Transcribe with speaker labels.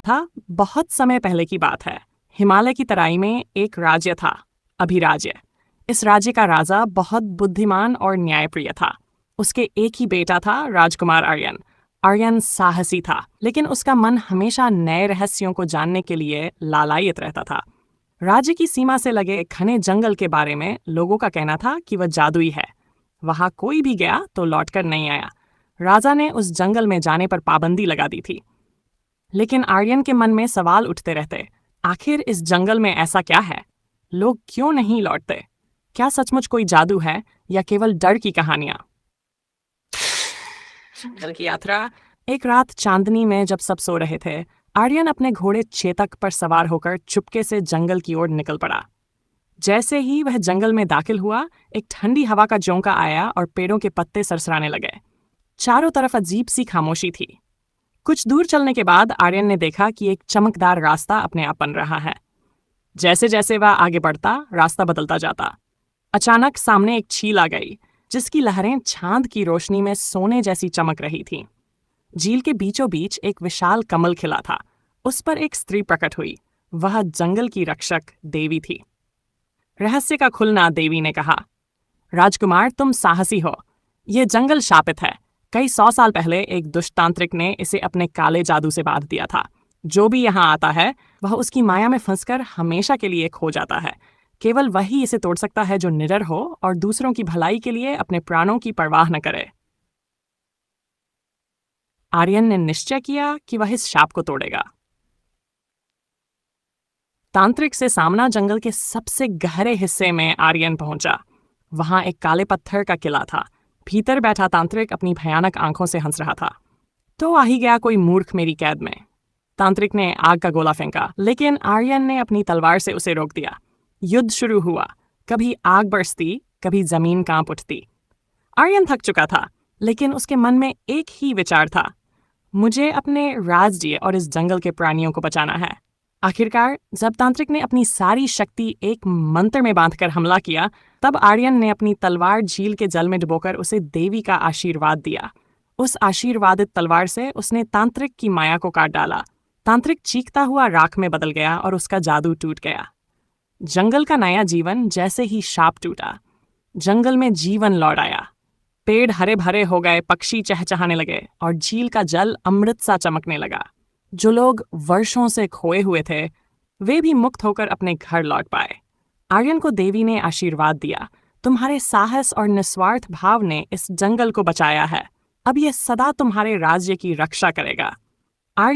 Speaker 1: था, बहुत समय पहले की बात है। हिमालय की तराई में एक राज्य था, अभिराज्य। इस राज्य का राजा बहुत बुद्धिमान और न्यायप्रिय था। उसके एक ही बेटा था, राजकुमार आर्यन। आर्यन साहसी था, लेकिन उसका मन हमेशा नए रहस्यों को जानने के लिए लालायित रहता था। राज्य की सीमा से लगे घने जंगल के बारे में लोगों का कहना था कि वह जादुई है। वहां कोई भी गया तो लौटकर नहीं आया। राजा ने उस जंगल में जाने पर पाबंदी लगा दी थी। लेकिन आर्यन के मन में सवाल उठते रहते। आखिर इस जंगल में ऐसा क्या है? लोग क्यों नहीं लौटते? क्या सचमुच कोई जादू है या केवल डर की कहानियां? जंगल की यात्रा। एक रात चांदनी में जब सब सो रहे थे, आर्यन अपने घोड़े चेतक पर सवार होकर चुपके से जंगल की ओर निकल पड़ा। जैसे ही वह जंगल में दाखिल हुआ, एक ठंडी हवा का झोंका आया और पेड़ों के पत्ते सरसराने लगे। चारों तरफ अजीब सी खामोशी थी। कुछ दूर चलने के बाद आर्यन ने देखा कि एक चमकदार रास्ता अपने आप बन रहा है। जैसे जैसे वह आगे बढ़ता, रास्ता बदलता जाता। अचानक सामने एक झील आ गई, जिसकी लहरें चांद की रोशनी में सोने जैसी चमक रही थीं। झील के बीचों बीच एक विशाल कमल खिला था। उस पर एक स्त्री प्रकट हुई। वह जंगल की रक्षक देवी थी। रहस्य का खुलना, देवी ने कहा, राजकुमार, तुम साहसी हो। यह जंगल शापित है। कई 100 साल पहले एक दुष्टांत्रिक ने इसे अपने काले जादू से बांध दिया था। जो भी यहाँ आता है, वह उसकी माया में फंसकर हमेशा के लिए खो जाता है। केवल वही इसे तोड़ सकता है जो निडर हो और दूसरों की भलाई के लिए अपने प्राणों की परवाह न करे। आर्यन ने निश्चय किया कि वह इस शाप को तोड़ेगा। तांत्रिक से सामना जंगल के सबसे गहरे हिस्से में आर्यन पहुंचा। वहां एक काले पत्थर का किला था। भीतर बैठा तांत्रिक अपनी भयानक आंखों से हंस रहा था। तो आ ही गया कोई मूर्ख मेरी कैद में। तांत्रिक ने आग का गोला फेंका, लेकिन आर्यन ने अपनी तलवार से उसे रोक दिया। युद्ध शुरू हुआ। कभी आग बरसती, कभी जमीन कांप उठती। आर्यन थक चुका था, लेकिन उसके मन में एक ही विचार था, मुझे अपने राज्य और इस जंगल के प्राणियों को बचाना है। आखिरकार जब तांत्रिक ने अपनी सारी शक्ति एक मंत्र में बांधकर हमला किया, तब आर्यन ने अपनी तलवार झील के जल में डुबोकर उसे देवी का आशीर्वाद दिया। उस आशीर्वादित तलवार से उसने तांत्रिक की माया को काट डाला। तांत्रिक चीखता हुआ राख में बदल गया और उसका जादू टूट गया। जंगल का नया जीवन जैसे ही शाप टूटा, जंगल में जीवन लौट आया। पेड़ हरे भरे हो गए, पक्षी चहचहाने लगे और झील का जल अमृत सा चमकने लगा। जो लोग वर्षों से खोए हुए थे, वे भी मुक्त होकर अपने घर लौट पाए। आर्यन को देवी ने आशीर्वाद दिया, तुम्हारे साहस और निस्वार्थ भाव ने इस जंगल को बचाया है। अब यह सदा तुम्हारे राज्य की रक्षा करेगा।